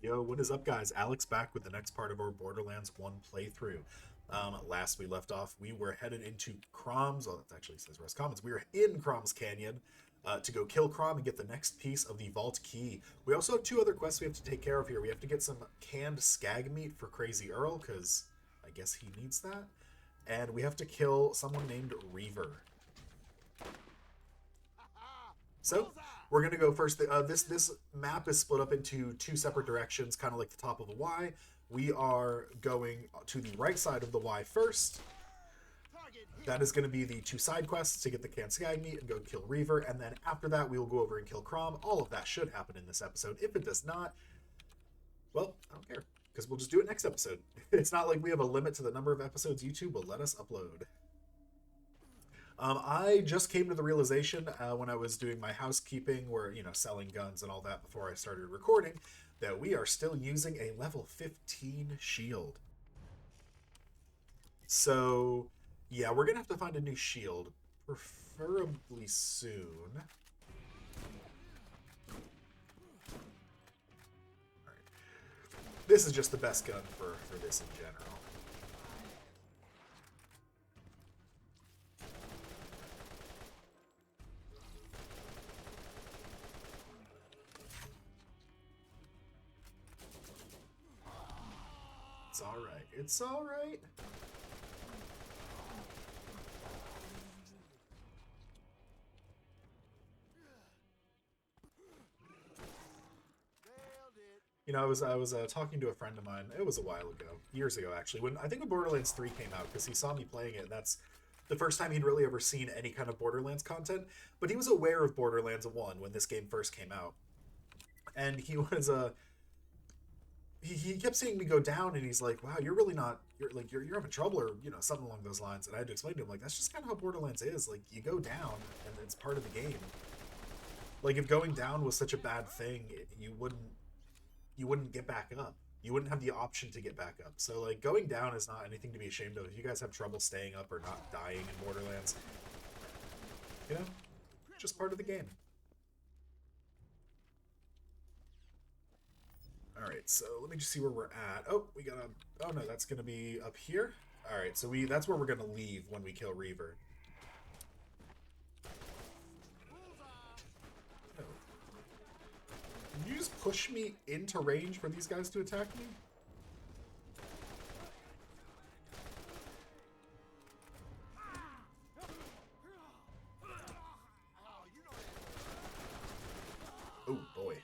Yo, what is up, guys? Alex back with the next part of our Borderlands 1 playthrough. Last we left off, we were headed into Krom's. Oh, that actually says Rest Commons. We were in Krom's Canyon to go kill Krom and get the next piece of the Vault Key. We also have two other quests we have to take care of here. We have to get some canned skag meat for Crazy Earl, because I guess he needs that. And we have to kill someone named Reaver. So we're gonna go first. This map is split up into two separate directions, kind of like the top of the Y. We are going to the right side of the Y first. That is going to be the two side quests to get the canned skag meat and go kill Reaver, and then after that we will go over and kill Krom. All of that should happen in this episode. If it does not, well, I don't care, because we'll just do it next episode. It's not like we have a limit to the number of episodes YouTube will let us upload. I just came to the realization when I was doing my housekeeping, where, you know, selling guns and all that before I started recording, that we are still using a level 15 shield. So, yeah, we're going to have to find a new shield, preferably soon. All right. This is just the best gun for this in general. It's alright. It's alright. You know, I was talking to a friend of mine. It was a while ago, years ago actually. When I think when Borderlands 3 came out, because he saw me playing it. And that's the first time he'd really ever seen any kind of Borderlands content. But he was aware of Borderlands 1 when this game first came out, and he was he kept seeing me go down, and he's like, "Wow, you're really not. You're having trouble, or you know, something along those lines." And I had to explain to him, like, that's just kind of how Borderlands is. Like, you go down, and it's part of the game. Like, if going down was such a bad thing, you wouldn't get back up. You wouldn't have the option to get back up. So, like, going down is not anything to be ashamed of. If you guys have trouble staying up or not dying in Borderlands, you know, just part of the game. All right, so let me just see where we're at. Oh, we got a. Oh no, that's gonna be up here. All right, so that's where we're gonna leave when we kill Reaver. Oh. Can you just push me into range for these guys to attack me? Oh boy.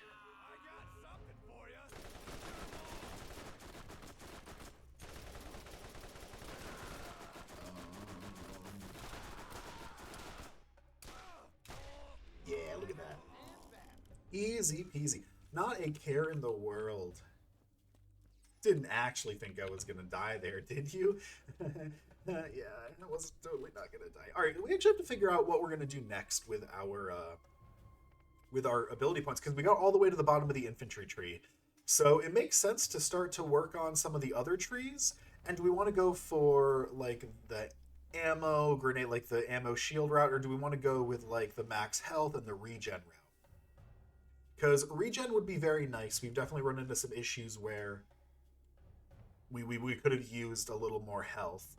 Yeah, look at that. Easy peasy. Not a care in the world. Didn't actually think I was gonna die there, did you? Yeah, I was totally not gonna die. All right, we actually have to figure out what we're gonna do next with our ability points, because we got all the way to the bottom of the infantry tree. So it makes sense to start to work on some of the other trees. And do we want to go for like the ammo grenade, like the ammo shield route, or do we want to go with like the max health and the regen route? Because regen would be very nice. We've definitely run into some issues where we could have used a little more health.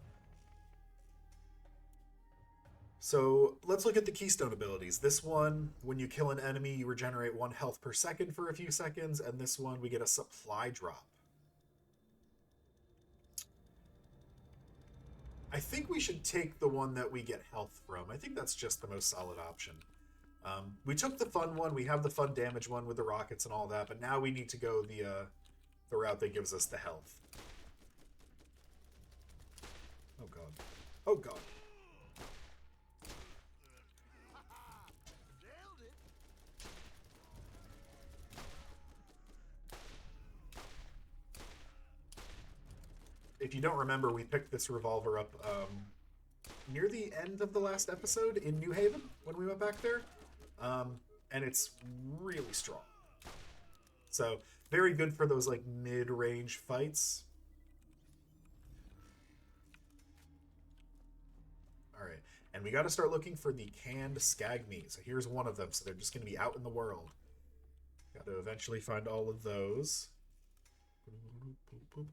So let's look at the keystone abilities. This one, when you kill an enemy, you regenerate 1 health per second for a few seconds, and this one, we get a supply drop. I think we should take the one that we get health from. I think that's just the most solid option. We took the fun one. We have the fun damage one with the rockets and all that, but now we need to go the route that gives us the health. Oh god. Oh god. If you don't remember, we picked this revolver up near the end of the last episode in New Haven when we went back there, and it's really strong. So very good for those like mid-range fights. All right, and we got to start looking for the canned skag meat. So here's one of them. So they're just going to be out in the world. Got to eventually find all of those.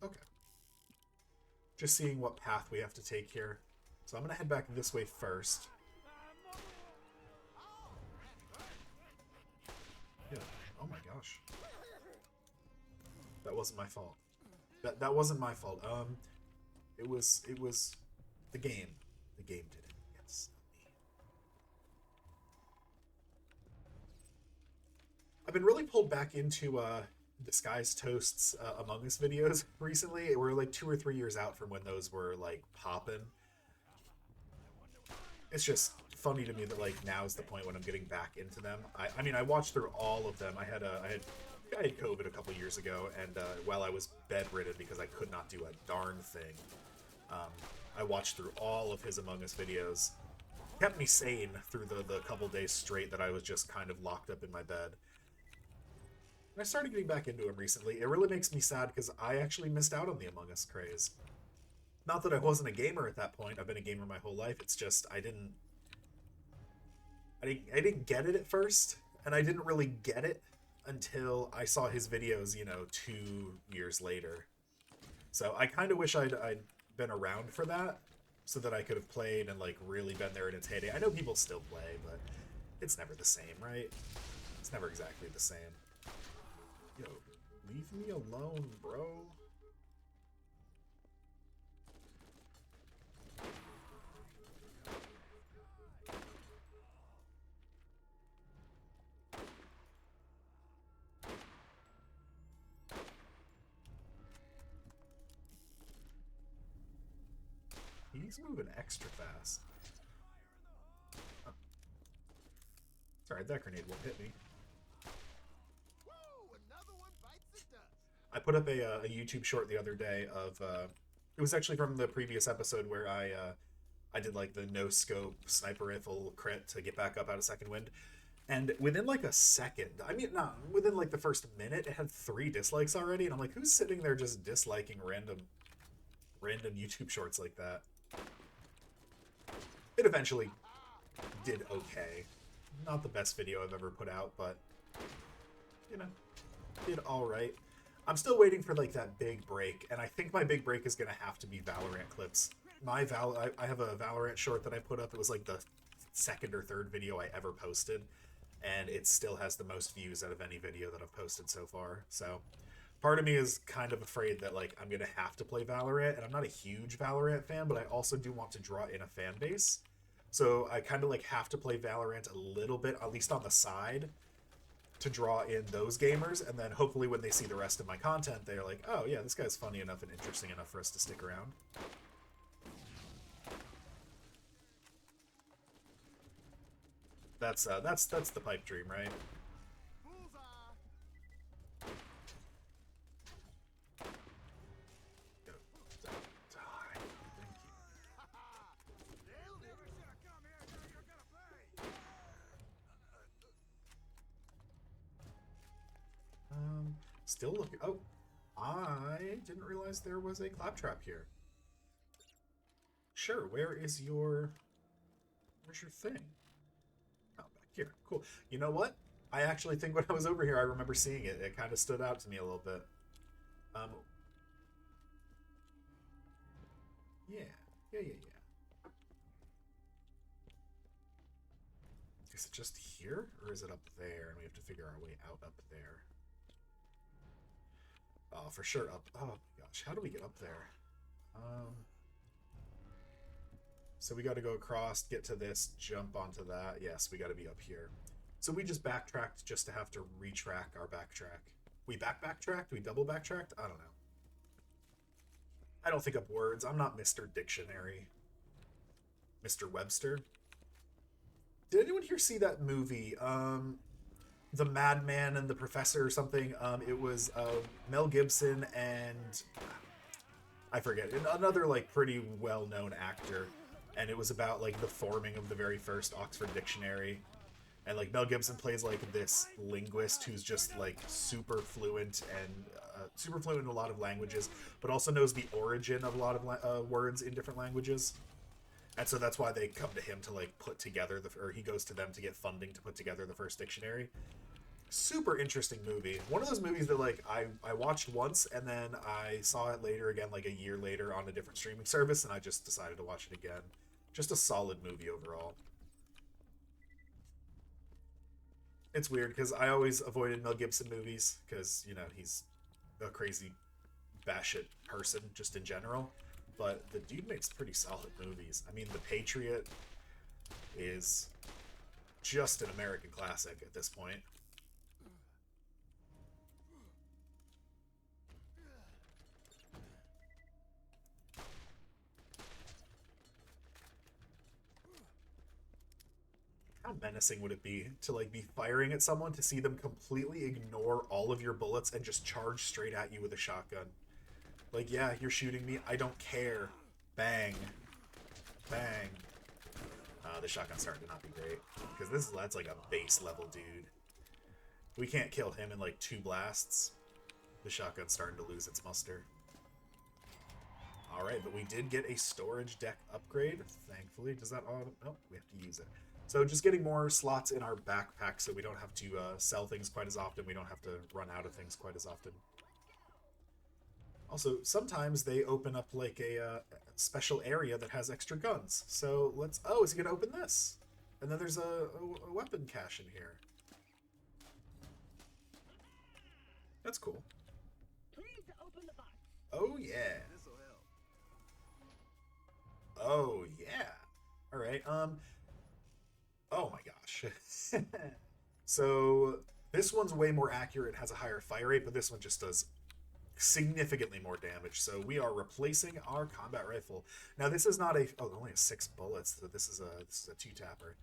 Okay. Just seeing what path we have to take here. So I'm going to head back this way first. Yeah. Oh my gosh. That wasn't my fault. That wasn't my fault. It was the game. The game did it. Yes. I've been really pulled back into Disguised Toast's Among Us videos recently. We're like 2 or 3 years out from when those were like popping. It's just funny to me that like now's the point when I'm getting back into them. I mean I watched through all of them. I had COVID a couple years ago, and while I was bedridden because I could not do a darn thing, I watched through all of his Among Us videos. Kept me sane through the couple days straight that I was just kind of locked up in my bed. And I started getting back into him recently. It really makes me sad because I actually missed out on the Among Us craze. Not that I wasn't a gamer at that point. I've been a gamer my whole life. It's just I didn't get it at first, and I didn't really get it until I saw his videos, 2 years later. So I kind of wish I'd been around for that, so that I could have played and like really been there in its heyday. I know people still play, but it's never the same, right? It's never exactly the same. Yo, leave me alone, bro. He's moving extra fast. Oh. Sorry, that grenade won't hit me. I put up a YouTube short the other day of it was actually from the previous episode where I did like the no scope sniper rifle crit to get back up out of second wind, and within like a second, I mean not within like the first minute, it had 3 dislikes already, and I'm like, who's sitting there just disliking random YouTube shorts like that? It eventually did okay. Not the best video I've ever put out, but did all right. I'm still waiting for like that big break, and I think my big break is gonna have to be Valorant clips. I have a Valorant short that I put up. It was like the 2nd or 3rd video I ever posted, and it still has the most views out of any video that I've posted so far. So part of me is kind of afraid that like I'm gonna have to play Valorant, and I'm not a huge Valorant fan, but I also do want to draw in a fan base. So I kind of like have to play Valorant a little bit, at least on the side, to draw in those gamers, and then hopefully when they see the rest of my content, they're like, oh yeah, this guy's funny enough and interesting enough for us to stick around. That's the pipe dream, right? Still looking. Oh, I didn't realize there was a claptrap here. Sure, where's your thing? Oh, back here. Cool. You know what? I actually think when I was over here, I remember seeing it. It kind of stood out to me a little bit. Yeah. Is it just here, or is it up there, and we have to figure our way out up there? Oh, for sure up. Oh my gosh, how do we get up there? So we got to go across, get to this, jump onto that. Yes, we got to be up here. So we just backtracked just to have to retrack our backtrack. We backtracked? We double backtracked? I don't know. I don't think up words. I'm not Mr. Dictionary. Mr. Webster. Did anyone here see that movie? The Madman and the Professor or something. It was Mel Gibson and I forget, another like pretty well-known actor, and it was about like the forming of the very first Oxford Dictionary, and like Mel Gibson plays like this linguist who's just like super fluent in a lot of languages, but also knows the origin of a lot of words in different languages. And so that's why they come to him to like put together or he goes to them to get funding to put together the first dictionary. Super interesting movie. One of those movies that like I watched once and then I saw it later again like a year later on a different streaming service and I just decided to watch it again. Just a solid movie overall. It's weird because I always avoided Mel Gibson movies because, you know, he's a crazy batshit person just in general. But the dude makes pretty solid movies. I mean, The Patriot is just an American classic at this point. How menacing would it be to like be firing at someone to see them completely ignore all of your bullets and just charge straight at you with a shotgun? Like, yeah, you're shooting me. I don't care. Bang. Bang. The shotgun's starting to not be great. Because that's like a base level dude. We can't kill him in like 2 blasts. The shotgun's starting to lose its muster. Alright, but we did get a storage deck upgrade, thankfully. Does that auto... Oh, we have to use it. So just getting more slots in our backpack so we don't have to sell things quite as often. We don't have to run out of things quite as often. Also, sometimes they open up like a special area that has extra guns. So let's... Oh, is he going to open this? And then there's a weapon cache in here. That's cool. Please open the box. Oh, yeah. Oh, yeah. All right. Oh, my gosh. So this one's way more accurate, has a higher fire rate, but this one just does significantly more damage. So we are replacing our combat rifle. Now this is not a... Oh, only has 6 bullets. So this is a 2-tapper.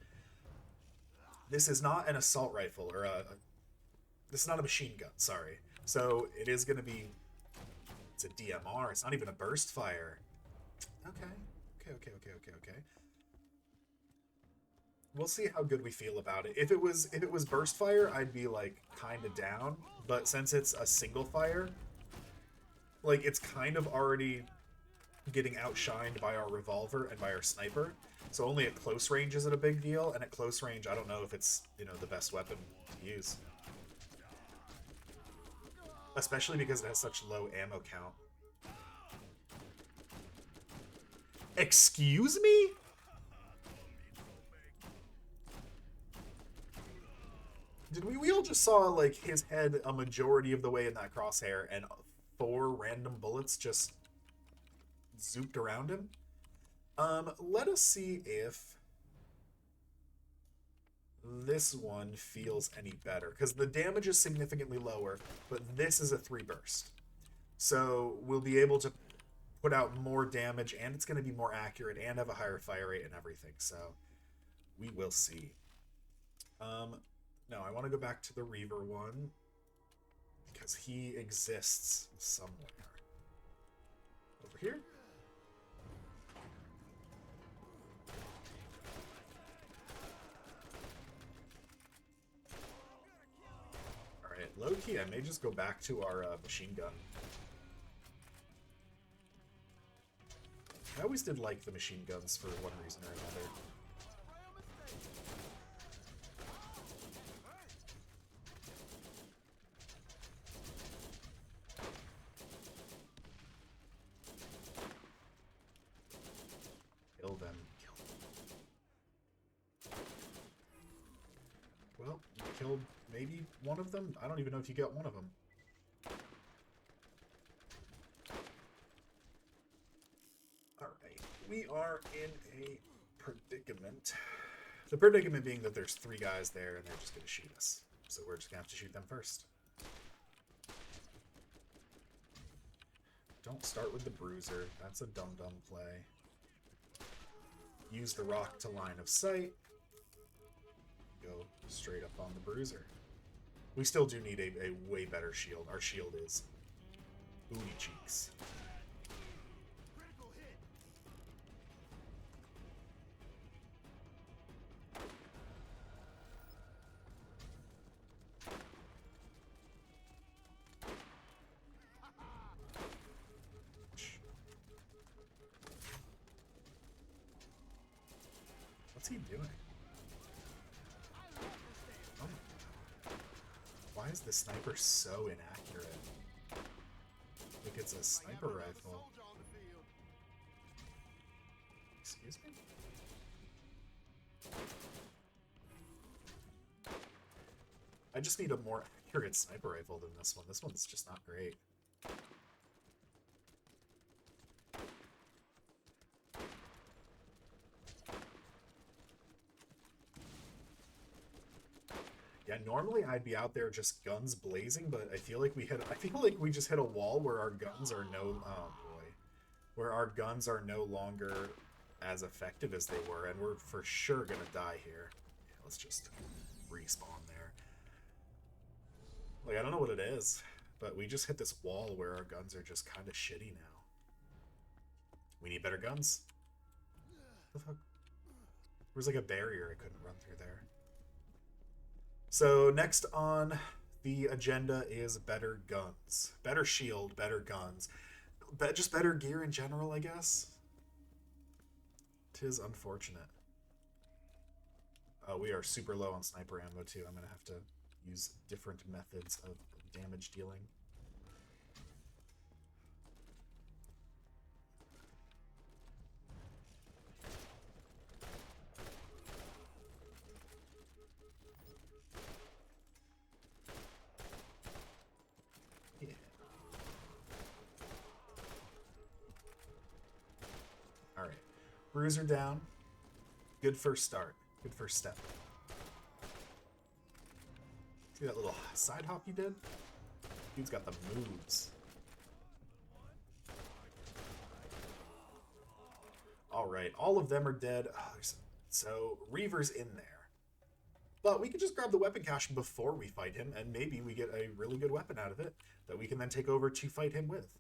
This is not an assault rifle, or this is not a machine gun, sorry. So it is going to be... It's a DMR. It's not even a burst fire. Okay. Okay. We'll see how good we feel about it. If it was burst fire, I'd be like kind of down. But since it's a single fire, like it's kind of already getting outshined by our revolver and by our sniper. So only at close range is it a big deal, and at close range, I don't know if it's, you know, the best weapon to use. Especially because it has such low ammo count. Excuse me? Did we all just saw, like, his head a majority of the way in that crosshair, and 4 random bullets just zooped around him? Let us see if this one feels any better, because the damage is significantly lower, but this is a 3 burst. So we'll be able to put out more damage, and it's going to be more accurate, and have a higher fire rate and everything, so we will see. No, I want to go back to the Reaver one, because he exists somewhere. Over here? Alright, low-key, I may just go back to our machine gun. I always did like the machine guns for one reason or another. Kill them. Well, you killed maybe one of them? I don't even know if you got one of them. Alright, we are in a predicament. The predicament being that there's 3 guys there and they're just going to shoot us. So we're just going to have to shoot them first. Don't start with the bruiser. That's a dumb play. Use the rock to line of sight. Go straight up on the bruiser. We still do need a way better shield. Our shield is booty cheeks. What's he doing? Oh my God. is this sniper so inaccurate? Like it's a sniper rifle. Excuse me? I just need a more accurate sniper rifle than this one. This one's just not great. Yeah, normally I'd be out there just guns blazing, but I feel like we just hit a wall where our guns are where our guns are no longer as effective as they were, and we're for sure gonna die here. Yeah, let's just respawn there. Like, I don't know what it is, but we just hit this wall where our guns are just kind of shitty now. We need better guns. What the fuck? There was like a barrier I couldn't run through there. So next on the agenda is better guns. Better shield, better guns. Just better gear in general, I guess. 'Tis unfortunate. We are super low on sniper ammo too. I'm gonna have to use different methods of damage dealing. Yeah. Alright. Bruiser down. Good first start. Good first step. See that little side hop you did? Dude's got the moves. Alright, all of them are dead. Oh, so, Reaver's in there. But we could just grab the weapon cache before we fight him, and maybe we get a really good weapon out of it that we can then take over to fight him with.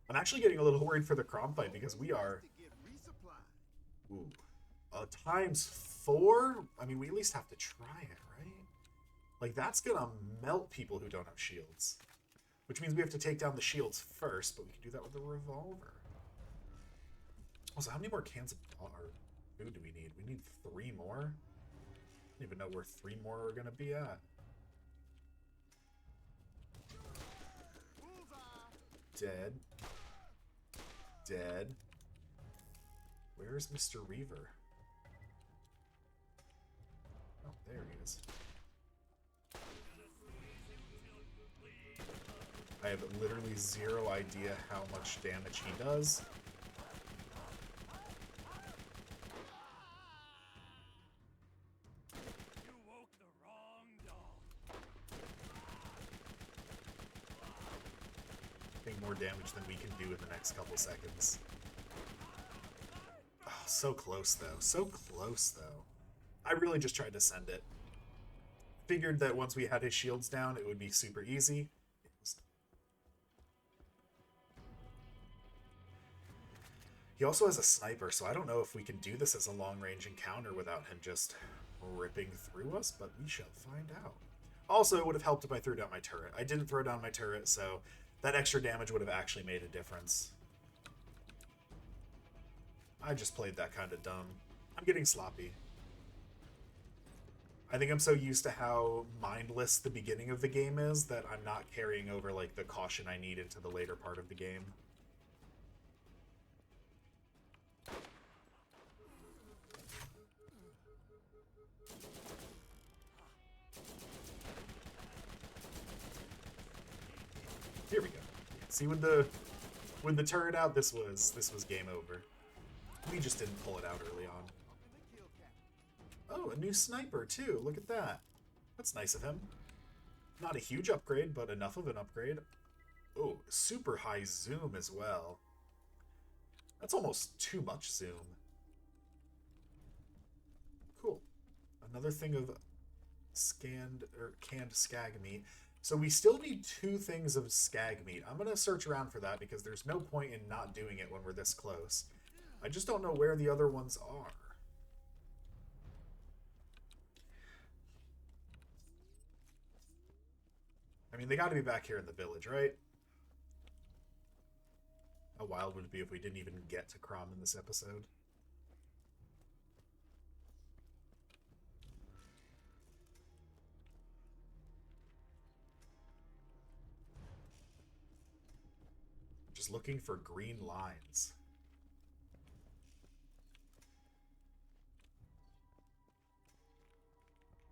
I'm actually getting a little worried for the Krom fight because we are... Ooh. ×4? I mean, we at least have to try it, right? Like, that's gonna melt people who don't have shields. Which means we have to take down the shields first, but we can do that with a revolver. Also, how many more cans of food do we need? We need 3 more? I don't even know where 3 more are gonna be at. Dead. Dead. Where's Mr. Reaver? Oh, there he is. I have literally zero idea how much damage he does. You woke the wrong dog. I think more damage than we can do in the next couple seconds. Oh, so close though. So close though. I really just tried to send it. Figured that once we had his shields down, it would be super easy. He also has a sniper, so I don't know if we can do this as a long-range encounter without him just ripping through us, but we shall find out. Also, it would have helped if I threw down my turret. I didn't throw down my turret, so that extra damage would have actually made a difference. I just played that kind of dumb. I'm getting sloppy. I think I'm so used to how mindless the beginning of the game is that I'm not carrying over like the caution I need into the later part of the game. Here we go. See, with the turret out, this was game over. We just didn't pull it out early on. Oh, a new sniper too. Look at that. That's nice of him. Not a huge upgrade, but enough of an upgrade. Oh, super high zoom as well. That's almost too much zoom. Cool. Another thing of canned skag meat. So we still need 2 things of skag meat. I'm going to search around for that because there's no point in not doing it when we're this close. I just don't know where the other ones are. I mean, they got to be back here in the village, right? How wild would it be if we didn't even get to Krom in this episode? just looking for green lines.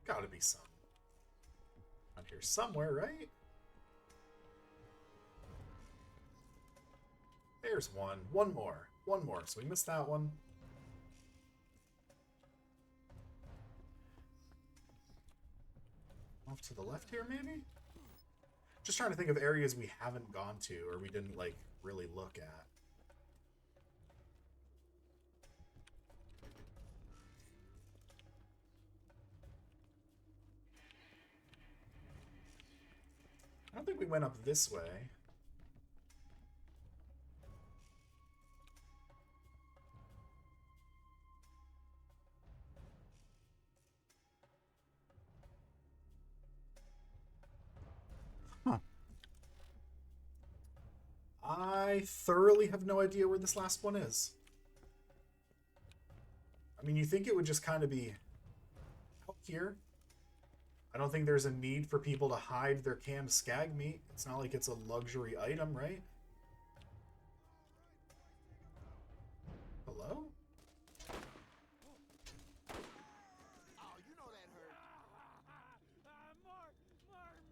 Gotta be some on here somewhere, right? There's one. One more. One more. So we missed that one. Off to the left here, maybe? Just trying to think of areas we haven't gone to or we didn't, like, really look at. I don't think we went up this way. Huh. I thoroughly have no idea where this last one is. I mean, you think it would just kind of be out here? I don't think there's a need for people to hide their canned skag meat. It's not like it's a luxury item, right? Hello? Oh, you know that hurt. More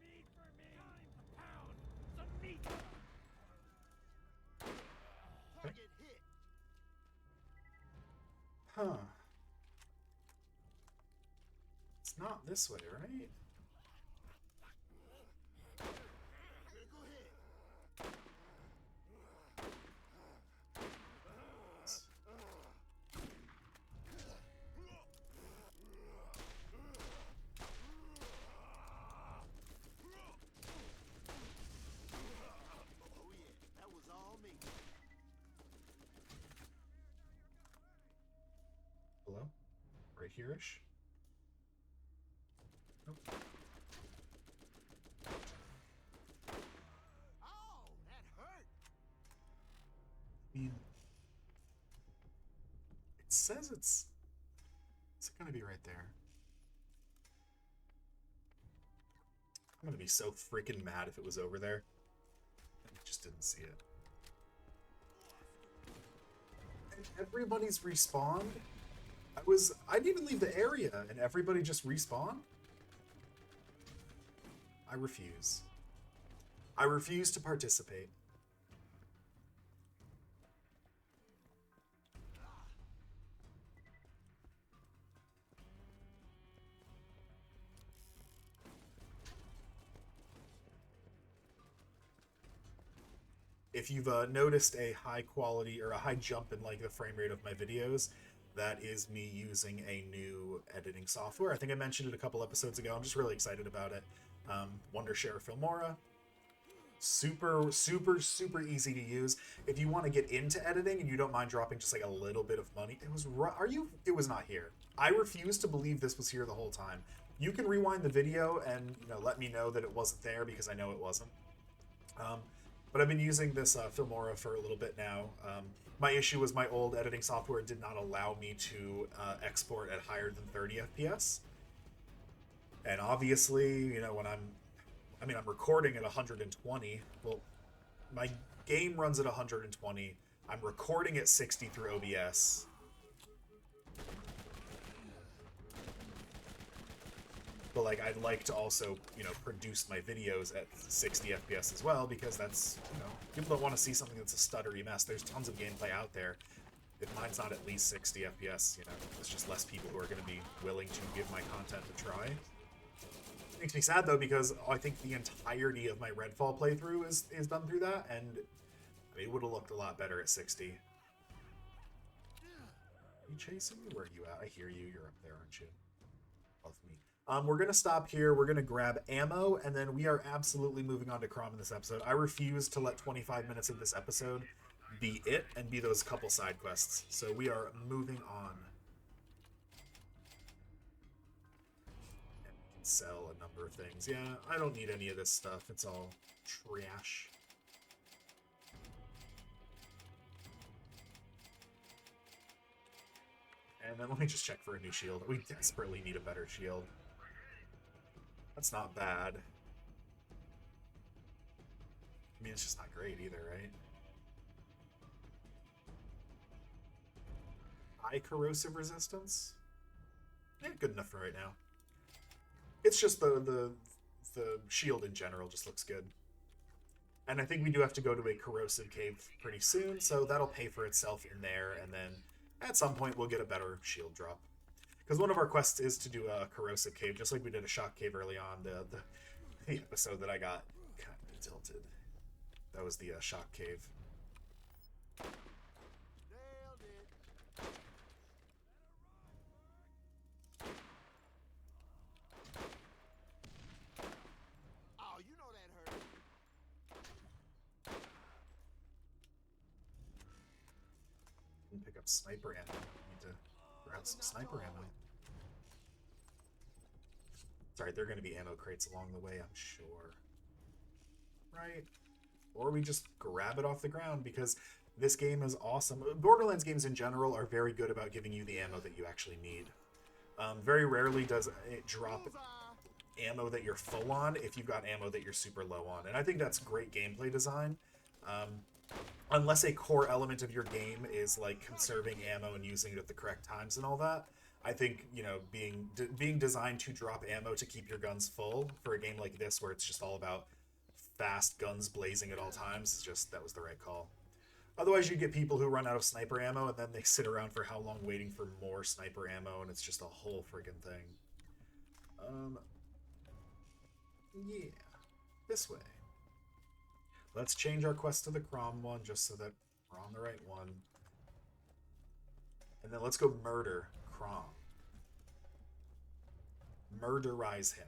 meat for me. Time pound some meat. Target hit. Huh. It's not this way, right? Critical hit. Oh yeah, that was all me. Hello? Right here-ish? Nope. Oh, that hurt. I mean, it says it's gonna be right there. I'm gonna be so freaking mad if it was over there. And I just didn't see it. And everybody's respawned? I didn't even leave the area and everybody just respawned? I refuse. I refuse to participate. If you've noticed a high quality or a high jump in like the frame rate of my videos, that is me using a new editing software. I think I mentioned it a couple episodes ago. I'm just really excited about it. Wondershare Filmora. Super, super, super easy to use. If you want to get into editing and you don't mind dropping just like a little bit of money, it was it was not here. I refuse to believe this was here the whole time. You can rewind the video and let me know that it wasn't there because I know it wasn't. But I've been using this Filmora for a little bit now. My issue was my old editing software did not allow me to export at higher than 30 FPS. And obviously, when I'm recording at 120. Well, my game runs at 120. I'm recording at 60 through OBS. But like, I'd like to also, produce my videos at 60 FPS as well, because that's, people don't want to see something that's a stuttery mess. There's tons of gameplay out there. If mine's not at least 60 FPS, it's just less people who are going to be willing to give my content a try. It makes me sad though, because I think the entirety of my Redfall playthrough is done through that, and it would have looked a lot better at 60. Are you chasing me? Where are you at? I hear you. You're up there, aren't you? Above me. We're going to stop here. We're going to grab ammo, and then we are absolutely moving on to Krommy in this episode. I refuse to let 25 minutes of this episode be it and be those couple side quests. So we are moving on. And we can sell a number of things. Yeah, I don't need any of this stuff. It's all trash. And then let me just check for a new shield. We desperately need a better shield. That's not bad. I mean, it's just not great either, right? high corrosive resistance. Yeah, good enough for right now. It's just the shield in general just looks good. And I think we do have to go to a corrosive cave pretty soon, so that'll pay for itself in there, and then at some point we'll get a better shield drop. Because one of our quests is to do a corrosive cave, just like we did a shock cave early on, the episode that I got kind of tilted. That was the shock cave. Nailed it. Oh, you know that hurt. Can pick up sniper ammo. Need to grab some sniper ammo. Sorry, there are going to be ammo crates along the way, I'm sure. Right? Or we just grab it off the ground, because this game is awesome. Borderlands games in general are very good about giving you the ammo that you actually need. Very rarely does it drop ammo that you're full on if you've got ammo that you're super low on. And I think that's great gameplay design. Unless a core element of your game is like conserving ammo and using it at the correct times and all that, I think, you know, being designed to drop ammo to keep your guns full for a game like this where it's just all about fast guns blazing at all times, that was the right call. Otherwise, you get people who run out of sniper ammo and then they sit around for how long waiting for more sniper ammo, and it's just a whole friggin' thing. Yeah, this way. Let's change our quest to the Krom one just so that we're on the right one. And then let's go murder Krom. Murderize him.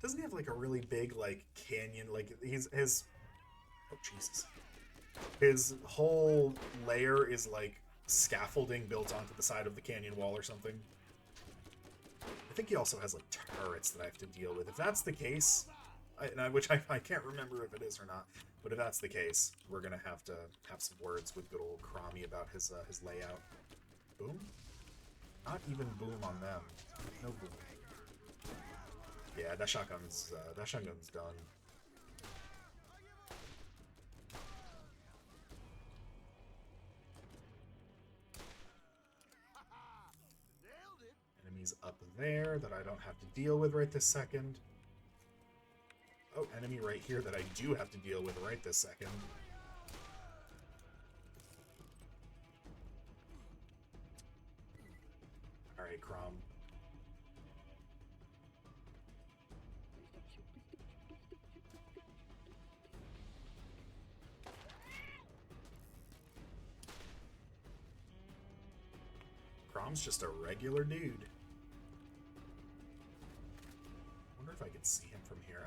Doesn't he have like a really big like canyon? Like his oh Jesus, his whole layer is like scaffolding built onto the side of the canyon wall or something. I think he also has like turrets that I have to deal with. If that's the case, which I can't remember if it is or not, but if that's the case, we're gonna have to have some words with good old Krommy about his layout. Boom? Not even boom on them. No boom. Yeah, that shotgun's done. Nailed it. Enemies up there that I don't have to deal with right this second. Oh, enemy right here that I do have to deal with right this second. Alright, Krom. Krom's just a regular dude. Wonder if I can see him from here.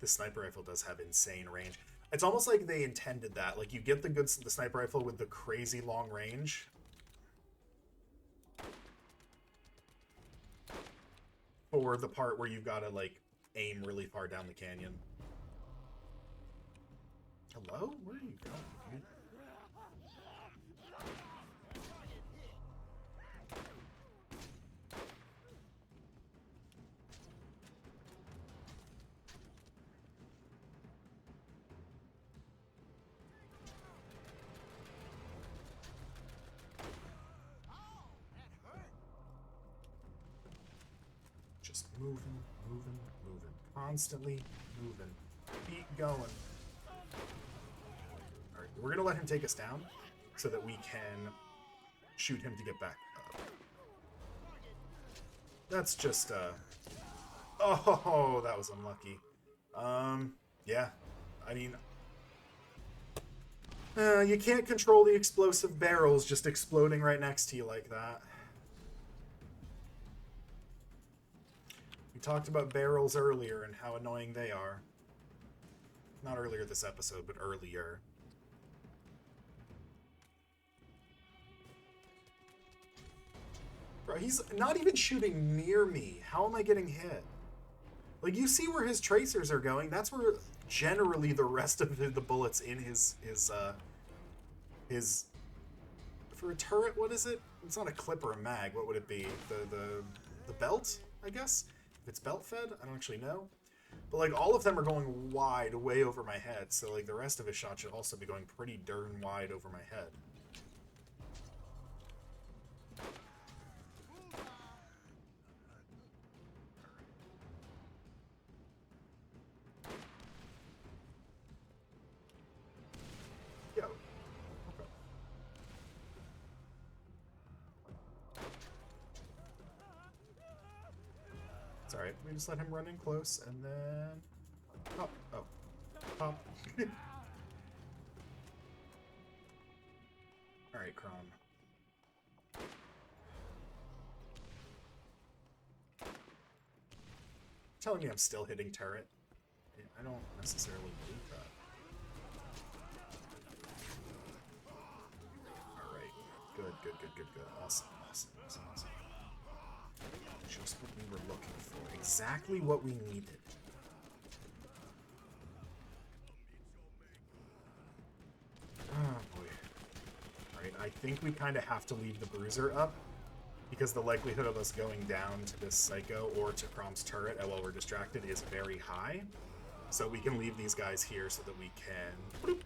The sniper rifle does have insane range. It's almost like they intended that. Like, you get the sniper rifle with the crazy long range. For the part where you've got to, like, aim really far down the canyon. Hello? Where are you going, dude? Just moving. Constantly moving. Keep going. Alright, we're gonna let him take us down so that we can shoot him to get back up. That's just, oh, that was unlucky. Yeah. I mean, you can't control the explosive barrels just exploding right next to you like that. We talked about barrels earlier and how annoying they are. Not earlier this episode, but earlier. Bro, he's not even shooting near me. How am I getting hit? Like, you see where his tracers are going. That's where generally the rest of the bullets in his for a turret, what is it? It's not a clip or a mag. What would it be? The belt, I guess? If it's belt fed? I don't actually know. But, like, all of them are going wide, way over my head, so, like, the rest of his shot should also be going pretty darn wide over my head. Yo. Okay. It's alright. We just let him run in close, and then... Pop. Oh. Pop. Alright, Crom. Telling me I'm still hitting turret? I don't necessarily believe that. Alright. Good, good, good, good, good. Awesome, awesome, awesome, awesome. Just what we were looking for. Exactly what we needed. Oh boy. Alright, I think we kind of have to leave the bruiser up, because the likelihood of us going down to this psycho or to Crom's turret while we're distracted is very high. So we can leave these guys here so that we can... Bloop.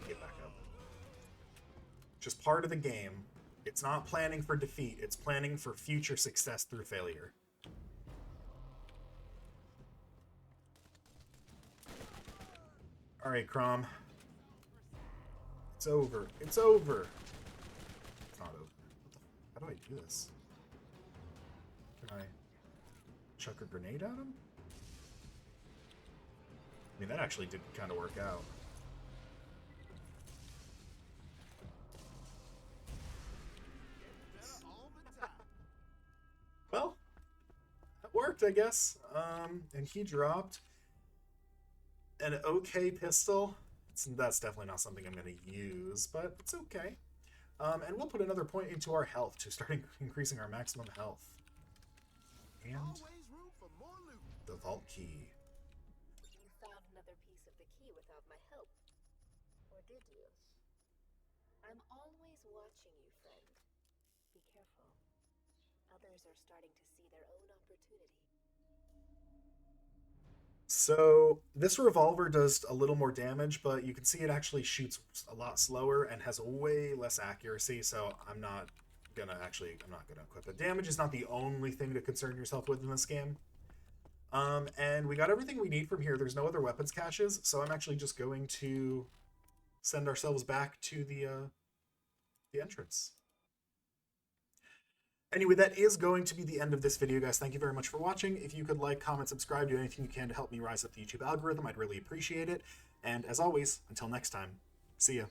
Get back up. Just part of the game. It's not planning for defeat, it's planning for future success through failure. Alright, Crom. It's over. It's over. It's not over. How do I do this? Can I chuck a grenade at him? I mean, that actually did kind of work out. Well, that worked, I guess. And he dropped an okay pistol. That's definitely not something I'm going to use, but it's okay. And we'll put another point into our health to start increasing our maximum health. And Always room for more loot. the vault key. You found another piece of the key without my help. Or did you? I'm always watching you, friend. Be careful. Others are starting to see their own opportunity. So this revolver does a little more damage, but you can see it actually shoots a lot slower and has way less accuracy, so I'm not gonna equip it. Damage is not the only thing to concern yourself with in this game. And we got everything we need from here. There's no other weapons caches, so I'm actually just going to send ourselves back to the entrance. Anyway, that is going to be the end of this video, guys. Thank you very much for watching. If you could like, comment, subscribe, do anything you can to help me rise up the YouTube algorithm, I'd really appreciate it. And as always, until next time, see ya.